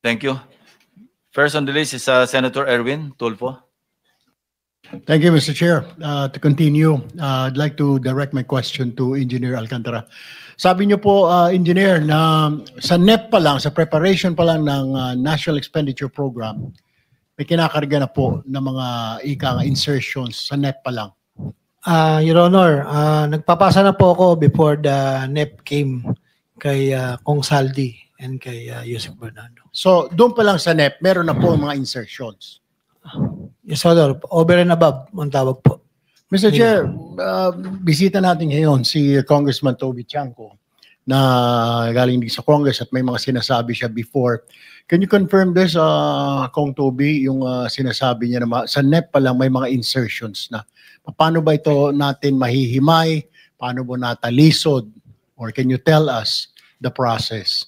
Thank you. First on the list is Senator Erwin Tulfo. Thank you, Mr. Chair. To continue, I'd like to direct my question to Engineer Alcantara. Sabi niyo po, Engineer, na sa NEP pa lang, sa preparation pa lang ng National Expenditure Program, may kinakarga na po ng mga insertions sa NEP pa lang. Your Honor, nagpapasa na po ako before the NEP came kay Kong Saldi and kay Yusek Bernardo. So, doon pa lang sa NEP, meron na po mga insertions. Yes, Honor. Over and above, ang tawag po. Mr. Chair, bisita natin ngayon si Congressman Toby Chanco na galing din sa Congress at may mga sinasabi siya before. Can you confirm this, Kong Toby, yung sinasabi niya na sa NEP pa lang may mga insertions na? Paano ba ito natin mahihimay? Paano ba natalisod? Or can you tell us the process?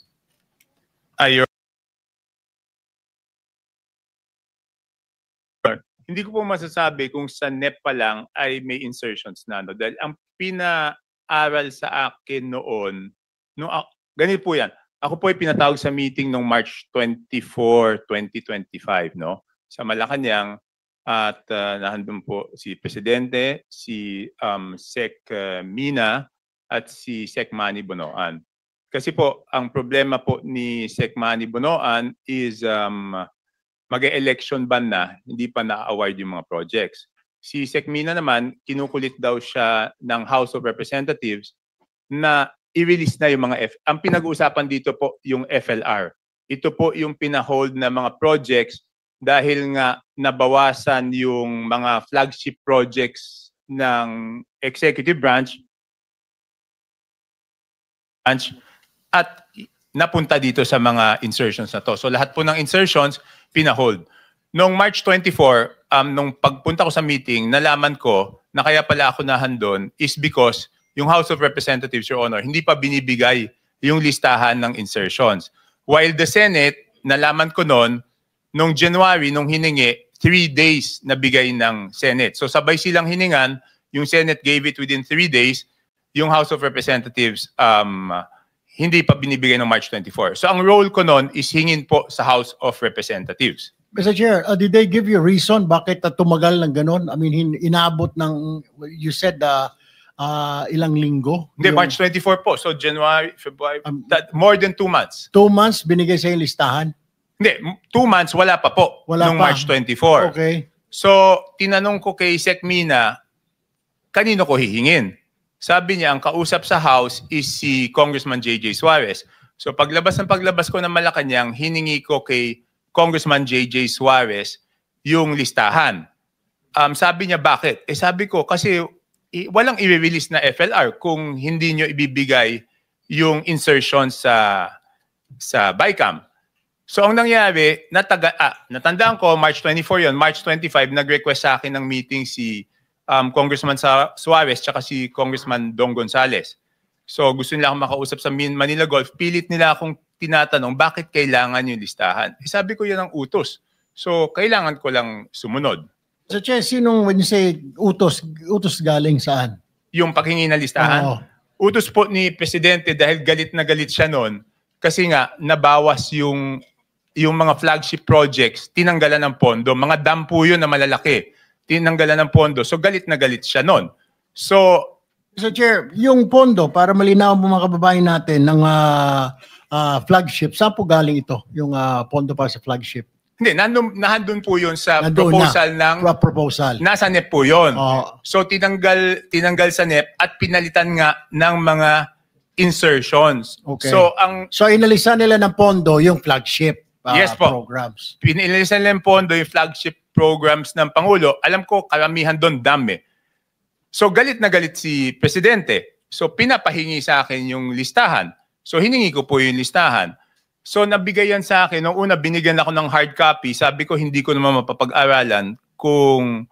Hindi ko po masasabi kung sa NEP pa lang ay may insertions na. No? Dahil ang pinaaral sa akin noon, ganito po yan. Ako po ay pinatawag sa meeting noong March 24, 2025, no? Sa Malacanang, at nahandun po si Presidente, si Sec Mina, at si Sec Manny Bonoan. Kasi po, ang problema po ni Sec Manny Bonoan is mag-election ban na, hindi pa na-award yung mga projects. Si Sec Mina naman, kinukulit daw siya ng House of Representatives na i-release na yung mga ang pinag-uusapan dito po yung FLR. Ito po yung pinahold na mga projects dahil nga nabawasan yung mga flagship projects ng executive branch at napunta dito sa mga insertions na to. So lahat po ng insertions, pinahold. Noong March 24, nung pagpunta ko sa meeting, nalaman ko na kaya pala ako nahandon is because yung House of Representatives, Your Honor, hindi pa binibigay yung listahan ng insertions. While the Senate, nalaman ko noon, nung January, nung hiningi, 3 days na bigay ng Senate. So sabay silang hiningan, yung Senate gave it within 3 days, yung House of Representatives, hindi pa binibigay ng March 24. So ang role ko noon is hingin po sa House of Representatives. Mr. Chair, did they give you a reason bakit tumagal ng ganon? I mean, inaabot ng, you said, ilang linggo? Hindi, March 24 po. So January, February, more than 2 months. 2 months binigay sa yung listahan? Hindi, 2 months wala pa po. Wala nung pa. March 24. Okay. So tinanong ko kay Sec Mina, kanino ko hihingin? Sabi niya, ang kausap sa House is si Congressman J.J. Suarez. So paglabas ko ng Malacanang, hiningi ko kay Congressman J.J. Suarez yung listahan. Sabi niya, bakit? Sabi ko, kasi walang i-release na FLR kung hindi nyo ibibigay yung insertion sa BICAM. So ang nangyari, natandaan ko, March 24 yon, March 25, nag-request sa akin ng meeting si Congressman Suarez tsaka si Congressman Dong Gonzales. So gusto nila akong makausap sa Manila Golf. Pilit nila akong tinatanong bakit kailangan yung listahan. Sabi ko yan ang utos. So kailangan ko lang sumunod. So Che, sinong when you say utos galing saan? Yung paghingi ng listahan? Utos po ni Presidente dahil galit na galit siya noon kasi nga nabawas yung mga flagship projects, tinanggalan ng pondo. Mga dam po yun na malalaki. Tinanggalan ng pondo. So galit na galit siya noon. So, Mr. Chair, yung pondo, para malinaw mo mga kababayan natin ng flagship, saan po galing ito? Yung pondo para sa flagship? Hindi, nahandun po yun sa proposal proposal. Nasa NEP po yun. So tinanggal sa NEP at pinalitan nga ng mga insertions. Okay. So inalisan nila ng pondo yung flagship yes po. Programs. Pinilisan nila ng pondo yung flagship programs ng Pangulo. Alam ko, karamihan doon dami. So galit na galit si Presidente. So pinapahingi sa akin yung listahan. So hiningi ko po yung listahan. So nabigay yan sa akin. Noong una, binigyan ako ng hard copy. Sabi ko, hindi ko naman mapapag-aralan kung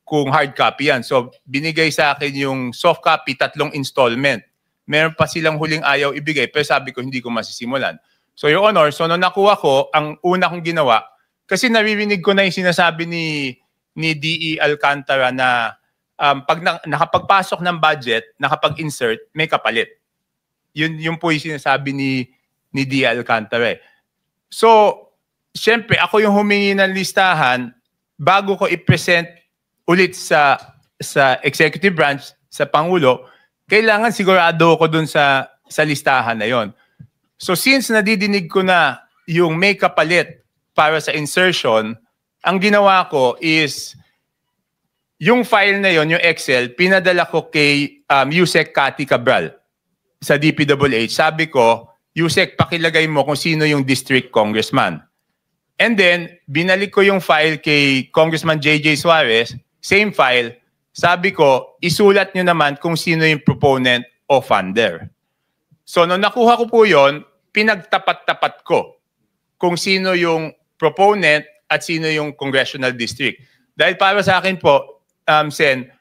hard copy yan. So binigay sa akin yung soft copy, 3 installment. Meron pa silang huling ayaw ibigay, pero sabi ko, hindi ko masisimulan. So Your Honor, so nung nakuha ko, ang una kong ginawa, kasi naririnig ko na yung sinasabi ni D.E. Alcantara na pag nakapagpasok ng budget, nakapag-insert, may kapalit. Yun po yung sinasabi ni D.E. Alcantara. So, syempre, ako yung humingi ng listahan bago ko i-present ulit sa executive branch, sa Pangulo, kailangan sigurado ako dun sa listahan na yon. So since nadidinig ko na yung may kapalit para sa insertion, ang ginawa ko is yung file na yon, yung Excel, pinadala ko kay Yusek Cathy Cabral sa DPWH. Sabi ko, Yusek, pakilagay mo kung sino yung district congressman. And then, binalik ko yung file kay Congressman JJ Suarez, same file. Sabi ko, isulat nyo naman kung sino yung proponent o funder. So, nung nakuha ko po yun, pinagtapat-tapat ko kung sino yung proponent at sino yung congressional district. Dahil para sa akin po, Sen,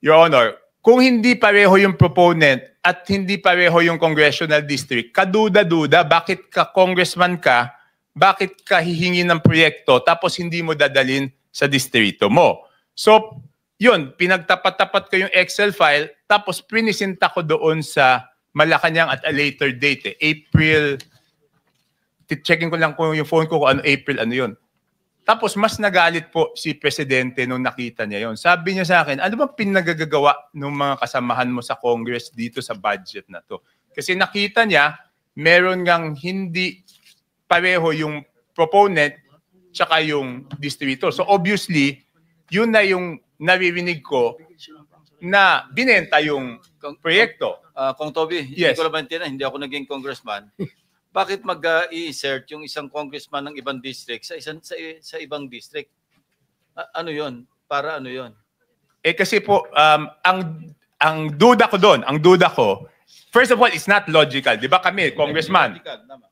Your Honor, kung hindi pareho yung proponent at hindi pareho yung congressional district, kaduda-duda, bakit ka congressman ka, bakit ka hihingi ng proyekto tapos hindi mo dadalin sa distrito mo? So, yun, pinagtapat-tapat ko yung Excel file tapos pinisinta ko doon sa Malacanang at a later date. April, checking ko lang kung yung phone ko kung ano April, ano yun. Tapos mas nagalit po si Presidente nung nakita niya yon. Sabi niya sa akin, ano bang pinagagagawa ng mga kasamahan mo sa Congress dito sa budget na to? Kasi nakita niya, meron ngang hindi pareho yung proponent tsaka yung distributor. So obviously, yun na yung naririnig ko na binenta yung proyekto. Kung Toby, Yes. hindi ko naman tinanong, hindi ako naging congressman. Bakit mag-i-insert yung isang congressman ng ibang district sa ibang district? Ano 'yon? Para ano 'yon? Eh kasi po, ang duda ko doon, first of all, it's not logical. Di ba kami, congressman,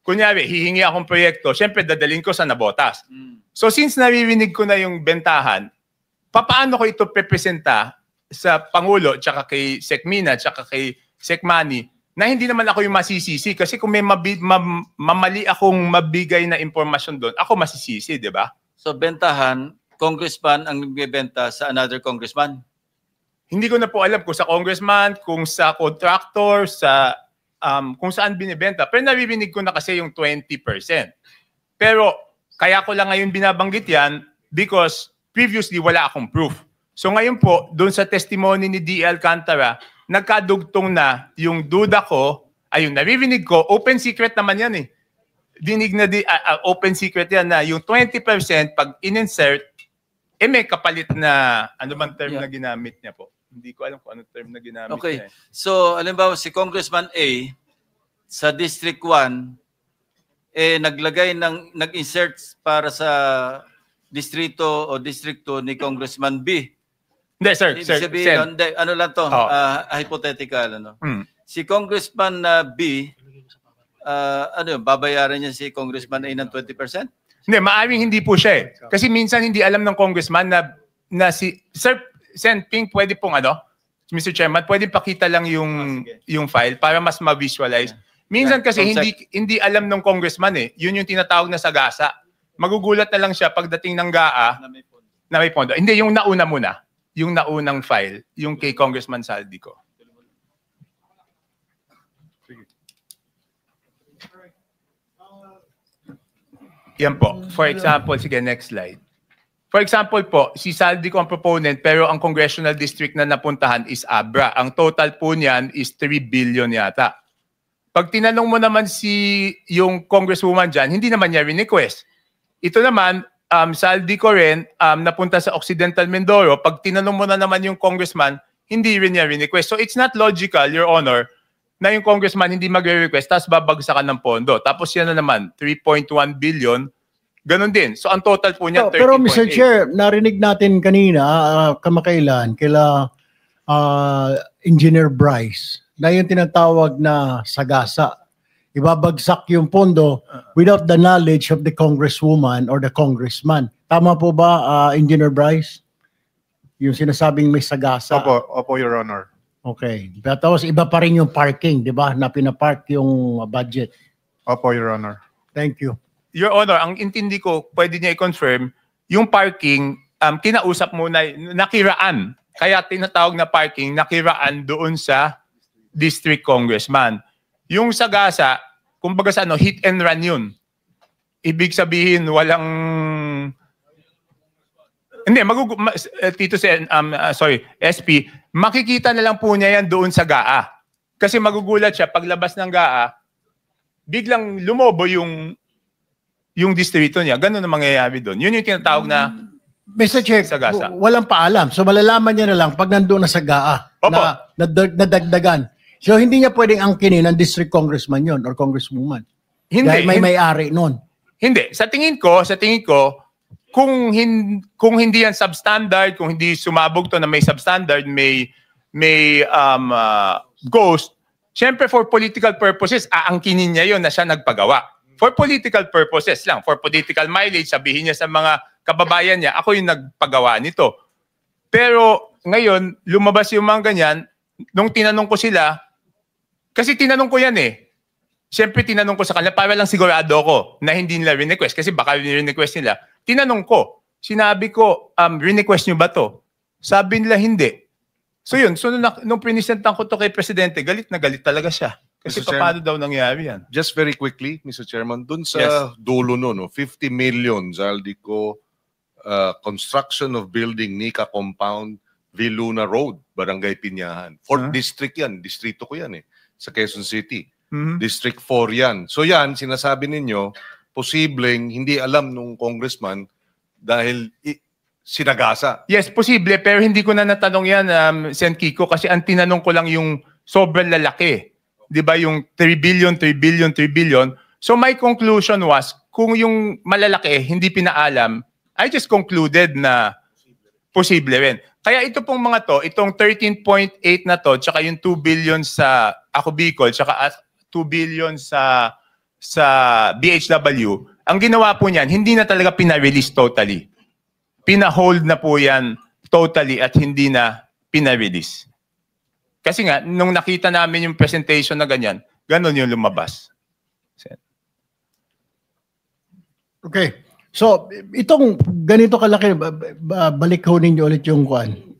kunyari, hihingi akong proyekto, syempre dadalhin ko sa nabotas. So since naririnig ko na yung bentahan, papaano ko ito representa sa Pangulo, tsaka kay Sec Mina, tsaka kay Sec Manny, na hindi naman ako yung masisisi. Kasi kung may mamali akong mabigay na impormasyon doon, ako masisisi, di ba? So bentahan, congressman ang nagbebenta sa another congressman? Hindi ko na po alam kung sa congressman, kung sa contractor, sa kung saan binibenta. Pero naririnig ko na kasi yung 20%. Pero kaya ko lang ngayon binabanggit yan because previously wala akong proof. So ngayon po, doon sa testimony ni D. Alcantara, nagkadugtong na yung duda ko, ay yung naririnig ko, open secret naman yan eh. Dinig na open secret yan na yung 20% pag in-insert, may kapalit na, ano bang term na ginamit niya po? Hindi ko alam kung anong term na ginamit niya. So, alimbawa si Congressman A sa District 1 nag-insert para sa distrito o District 2 ni Congressman B. Hindi, sir. Ano lang to, hypothetical. Si Congressman B, babayaran niya si Congressman A ng 20%? Hindi, maaaring hindi po siya eh. Kasi minsan hindi alam ng congressman na si... Sir, Sen Ping, pwede pong Mr. Chairman, pwede pakita lang yung file para mas ma-visualize. Minsan kasi hindi alam ng congressman eh. Yun yung tinatawag na sagasa. Magugulat na lang siya pagdating ng GAA na may pondo. Hindi, yung nauna muna. Yung naunang file, yung kay Congressman Saldico. Yan po. For example, sige, next slide. For example po, si Saldico ang proponent pero ang congressional district na napuntahan is Abra. Ang total po niyan is 3 billion yata. Pag tinanong mo naman yung congresswoman dyan, hindi naman niya request. Ito naman, Saldico rin, napunta sa Occidental Mindoro. Pag tinanong mo na naman yung congressman, hindi rin niya request. So it's not logical, Your Honor, na yung congressman hindi magre-request, tapos babagsakan ng pondo. Tapos yan na naman, 3.1 billion, ganun din. So ang total po niya, 13.8. Pero Mr. Chair, narinig natin kanina, kamakailan, kila Engineer Bryce, na yung tinatawag na sagasa. Ibabagsak yung pondo without the knowledge of the congresswoman or the congressman. Tama po ba, Engineer Bryce? Yung sinasabing may sagasa. Opo, Your Honor. Okay. Pero tapos iba pa rin yung parking, di ba? Na pinapark yung budget. Opo, Your Honor. Thank you. Your Honor, ang intindi ko, pwede niya i-confirm, yung parking, kinausap muna, nakiraan. Kaya tinatawag na parking, nakiraan doon sa district congressman. Yung sagasa, kumbaga sa hit and run yun. ibig sabihin walang hindi Tito SP, makikita na lang po niya yan doon sa GAA. Kasi magugulat siya paglabas ng GAA, biglang lumobo yung distrito niya. Ganun ang mangyayari doon. Yun yung tinatawag na Mr. Chair, Sagasa. walang paalam. So malalaman niya na lang pag nandoon na sa GAA Opo. na nadagdagan. So hindi niya pwedeng angkinin ng district congressman yon or congresswoman. Hindi. Dahil may-ari noon. Hindi. Sa tingin ko, kung hindi yan substandard, kung hindi sumabog to na may substandard, may ghost, syempre for political purposes, aangkinin niya yon na siya nagpagawa. For political purposes lang, for political mileage, sabihin niya sa mga kababayan niya, ako yung nagpagawa nito. Pero ngayon, lumabas yung mga ganyan, nung tinanong ko sila, kasi tinanong ko yan eh, siyempre tinanong ko sa kanila, para lang sigurado ko na hindi nila request kasi baka request nila. Tinanong ko, sinabi ko, request nyo ba to? Sabi nila hindi. So yun, so nung pinisentan ko to kay Presidente, galit na galit talaga siya. Kasi Mr. paano daw nangyari yan? Just very quickly, Mr. Chairman, dun sa Yes. dulo no, 50 million, Zaldico, construction of building Nika Compound, Viluna Road, Barangay Pinyahan. 4th District yan, distrito ko yan sa Quezon City. District 4 yan. So yan, sinasabi ninyo, posibleng hindi alam nung congressman dahil sinagasa. Yes, posible, pero hindi ko na natanong yan, Sen Kiko, kasi ang tinanong ko lang yung sobrang lalaki. Di ba yung 3 billion, 3 billion, 3 billion. So my conclusion was, kung yung malalaki hindi pinaalam, I just concluded na posible rin. Kaya ito pong mga to, itong 13.8 na to, tsaka yung 2 billion sa Ako Bicol, tsaka 2 billion sa BHW, ang ginawa po niyan, hindi na talaga pina-release totally. Pina-hold na po yan totally at hindi na pina-release. Kasi nga, nung nakita namin yung presentation na ganyan, ganun yung lumabas. Okay. So, itong ganito kalaki, balik ho ninyo ulit yung 13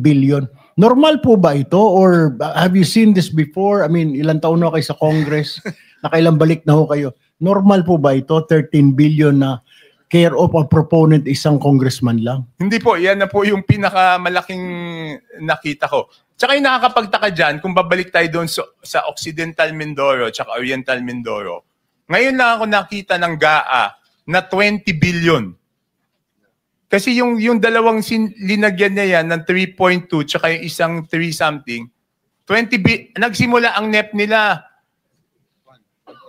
billion. Normal po ba ito? Or have you seen this before? I mean, ilang taon na kayo sa Congress? Nakailang balik na ho kayo. Normal po ba ito? 13 billion na care of a proponent isang congressman lang? Hindi po, yan na po yung pinakamalaking nakita ko. Tsaka yung nakakapagtaka dyan, kung babalik tayo doon sa Occidental Mindoro tsaka Oriental Mindoro, ngayon lang ako nakita ng GAA na 20 billion. Kasi yung dalawang linagyan niya yan ng 3.2 tsaka yung isang 3 something, nagsimula ang NEP nila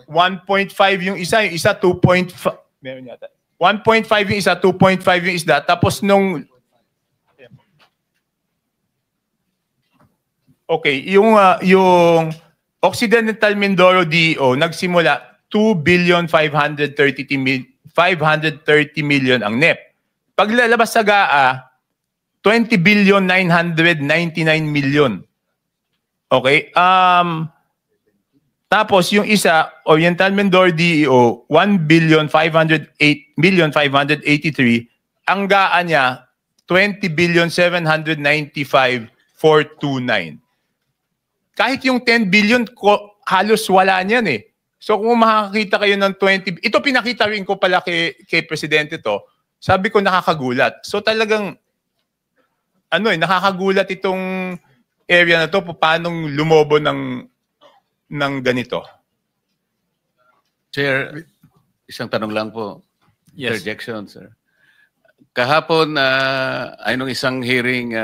1.5 yung isa 2.5. Meron yata. 1.5 yung isa, 2.5 yung isda. Tapos nung okay, yung Occidental Mindoro DO nagsimula 2,530 million ang NEP. Paglalabas sa GAA, 20,999 million. Okay? Tapos yung isa, Oriental Mindoro DEO, 1,508,583. Ang GAA niya, 20,795,429. Kahit yung 10 billion, halos wala niyan eh. So kung makakita kayo ng 20, ito pinakita rin ko pala kay Presidente to, sabi ko nakakagulat. So talagang, nakakagulat itong area na to, paano lumobo ng ganito. Chair, isang tanong lang po. Yes. Interjection, sir. Kahapon, ay nung isang hearing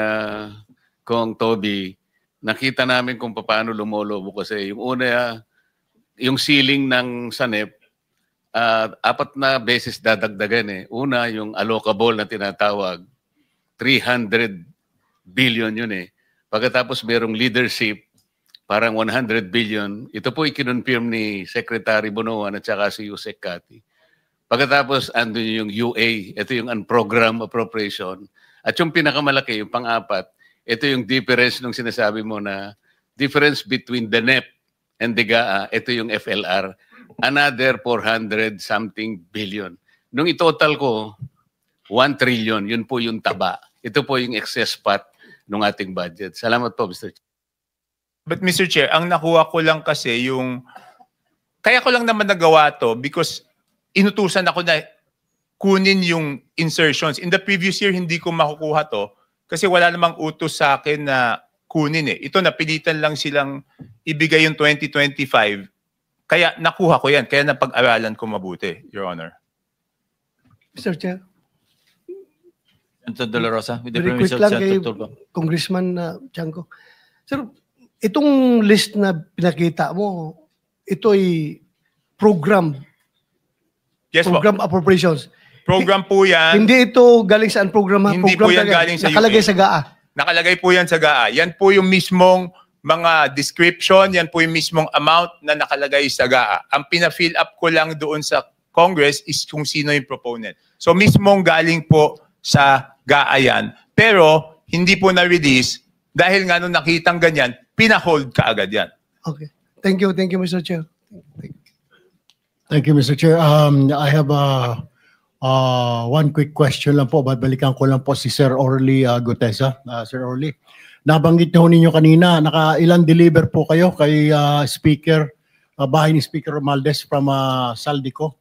kong Toby, nakita namin kung paano lumolobo kasi yung una, yung ceiling ng SANEP, 4 na beses dadagdagan eh. Una, yung allocable na tinatawag, 300 billion yun eh. Pagkatapos merong leadership, parang 100 billion. Ito po ikinonfirm ni Secretary Bonoan at saka si Yusek Kati. Pagkatapos, andun yung UA. Ito yung unprogrammed appropriation. At yung pinakamalaki, yung pang-4, ito yung difference nung sinasabi mo na difference between the NEP and the GAA. Ito yung FLR. Another 400 something billion. Nung itotal ko, 1 trillion. Yun po yung taba. Ito po yung excess pot ng ating budget. Salamat po, Mr. Chair. But Mr. Chair, ang nakuha ko lang kasi kaya ko lang naman nagawa to because inutusan ako na kunin yung insertions. In the previous year, hindi ko makukuha to kasi wala namang utos sa akin na kunin eh. Ito, napilitan lang silang ibigay yung 2025. Kaya nakuha ko yan. Kaya napag-aralan ko mabuti, Your Honor. Mr. Chair, Senator De La Rosa, with the very permission quick of lang kay Senator Turbo. Congressman Chanco. Sir, itong list na pinakita mo, ito ay program Yes po. appropriations. Program po yan. Hindi ito galing saan program? Hindi program po yan talaga, galing sa nakalagay UP. sa GAA. Nakalagay po yan sa GAA. Yan po yung mismong mga description, yan po yung mismong amount na nakalagay sa GAA. Ang pina-fill up ko lang doon sa Congress is kung sino yung proponent. So mismong galing po sa GAA yan. Pero hindi po na-release dahil nga nung nakitang ganyan, pina-hold ka agad yan. Okay. Thank you, Mr. Chair. Thank you, Mr. Chair. I have one quick question lang po. Babalikan ko lang po si Sir Orly Gutesa. Sir Orly, nabanggit niyo ninyo kanina, ilang deliver po kayo kay Speaker, bahay ni Speaker Romualdez from Saldico?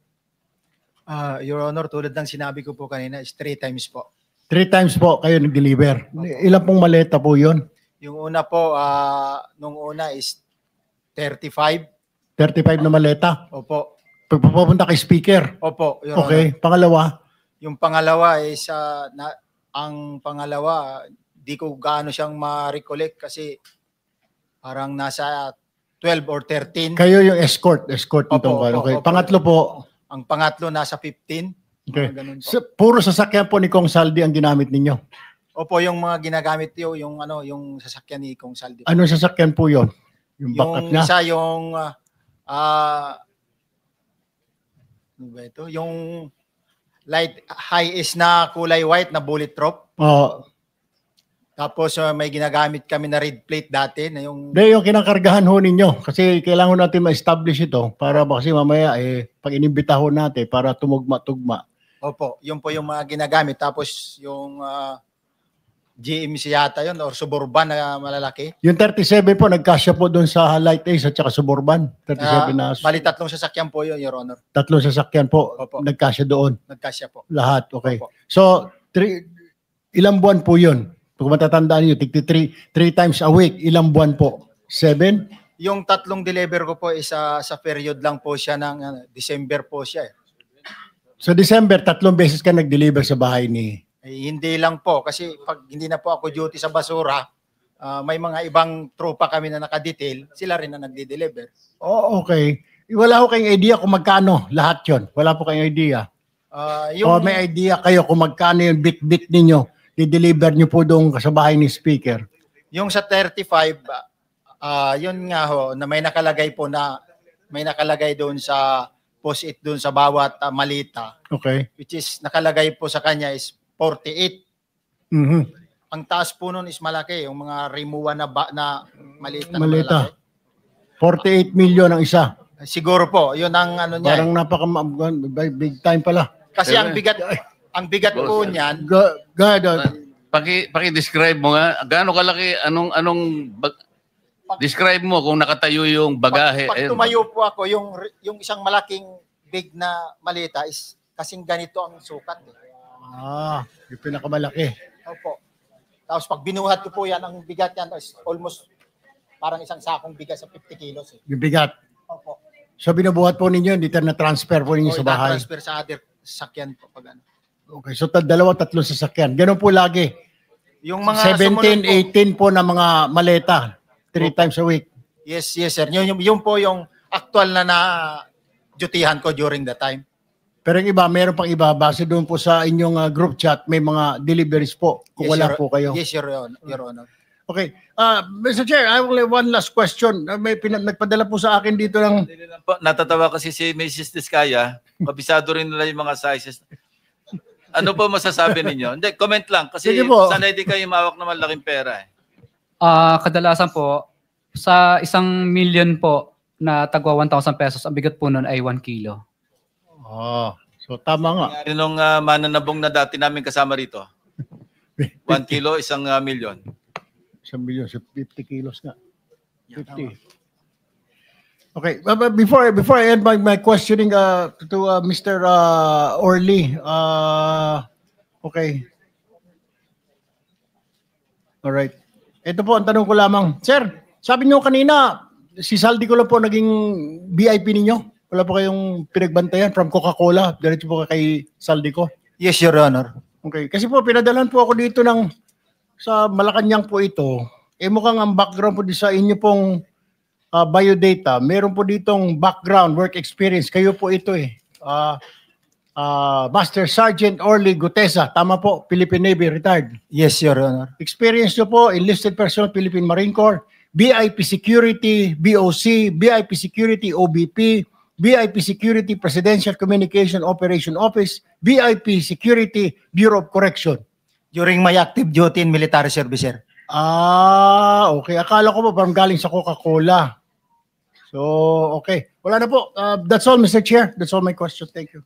Your Honor, tulad ng sinabi ko po kanina, is 3 times po. 3 times po kayo nag-deliver. Ilan pong maleta po yun? Yung una po, nung una is 35. 35 na maleta? Opo. Pagpapunta kay Speaker? Opo, Your Okay. Honor. Pangalawa? Yung pangalawa is, ang pangalawa, di ko gaano siyang ma-recollect kasi parang nasa 12 or 13. Kayo yung escort Opo, nitong opo, okay. opo. Pangatlo po? Ang pangatlo nasa 15. Okay. Mga ganun po. Puro sasakyan po ni Kong Saldi ang ginamit ninyo? Opo, yung mga ginagamit yung sasakyan ni Kong Saldi. Anong sasakyan po yon? Yung backup Yung niya? isa yung ano ba ito? Yung light high is na kulay white na bullet proof. Oo. Tapos may ginagamit kami na red plate dati na yung Hindi, yung kinakargahan ho ninyo. Kasi kailangan natin ma-establish ito para kasi mamaya pag inimbita ho natin para tumugma-tugma. Opo, yun po yung mga ginagamit. Tapos yung GMC yata yun or Suburban na malalaki. Yung 37 po, nagkasya po doon sa Light Ace at saka Suburban. 37 na Bali 3 sasakyan po yun, Your Honor. 3 sasakyan po, Opo. nagkasya doon. Nagkasya po. Lahat, okay. Opo. So, ilang buwan po yun? Kung matatandaan nyo, 3 times a week, ilang buwan po? 7? Yung 3 deliver ko po is sa period lang po siya ng December po siya. So, December, 3 beses ka nag-deliver sa bahay ni... Hindi lang po kasi pag hindi na po ako duty sa basura, may mga ibang tropa kami na nakadetail, sila rin na nagde-deliver. Oh, okay. Wala ko kayong idea kung magkano lahat yon. Wala po kayong idea. O may idea kayo kung magkano yung bit-bit ninyo, i-deliver nyo po doon sa bahay ni Speaker. Yung sa 35, yun nga ho, na may nakalagay po na, may nakalagay doon sa post-it doon sa bawat malita, Okay. which is nakalagay po sa kanya is 48. Mhm. Ang taas po nun is malaki, yung mga rimuwa na malita. Malita. 48 million ang isa. Siguro po, yun ang ano niya. Parang big time pala. Kasi ang bigat po niyan, God, Paki-describe mo nga, gaano kalaki, describe mo kung nakatayo yung bagahe. pag tumayo po ako, yung isang malaking big na malita is kasing ganito ang sukat. yung pinakamalaki. Opo. Tapos pag binuhat ko po yan, ang bigat yan is almost parang isang sakong bigat sa 50 kilos. Yung bigat. Opo. So binubuhat po ninyo, hindi na-transfer po ninyo sa bahay. transfer sa other sakyan po pag ano. Okay, so 2-3 sasakyan. Ganun po lagi. Yung mga 17, 18 po na mga maleta. 3 times a week. Yes, sir. Yun po yung actual na dutihan ko during the time. Pero yung iba, meron pang iba. Base doon po sa inyong group chat, may mga deliveries po kung wala po kayo. Yes, Your Honor. Okay. Mr. Chair, I will have one last question. May nagpadala po sa akin dito ng... Natatawa kasi si Mrs. Diskaya, kabisado rin nila yung mga sizes. Ano po masasabi ninyo? Hindi, comment lang. Kasi Sige po. sanay di kayo mawak na malaking pera. Kadalasan po, sa 1 million po na tagwa 1,000 pesos, ang bigat po nun ay 1 kilo. So tama nga. Nung mananabong na dati namin kasama rito. 1 kilo, 1 million. 1 million, so 50 kilos nga. 50. Okay, but before I end my questioning to Mr. Orly, okay. All right. Ito po ang tanong ko lamang. Sir, sabi niyo kanina, si Saldi ko lang po naging VIP ninyo. Wala po kayong pinagbantayan from Coca-Cola. Diretso po kay Saldi ko. Yes, Your Honor. Okay. Kasi po, pinadalan po ako dito sa Malacanang po ito. Mukhang ang background po sa inyo pong biodata. Meron po ditong background, work experience. Kayo po ito Master Sergeant Orly Gutesa. Tama po, Philippine Navy, retired. Yes, Your Honor. Experience nyo po, enlisted personnel, Philippine Marine Corps, BIP Security, BOC, BIP Security, OBP, BIP Security, Presidential Communication Operation Office, BIP Security, Bureau of Correction. During my active duty in military service, sir. Okay. Akala ko po parang galing sa Coca-Cola. So, okay. Wala na po. That's all, Mr. Chair. That's all my question. Thank you.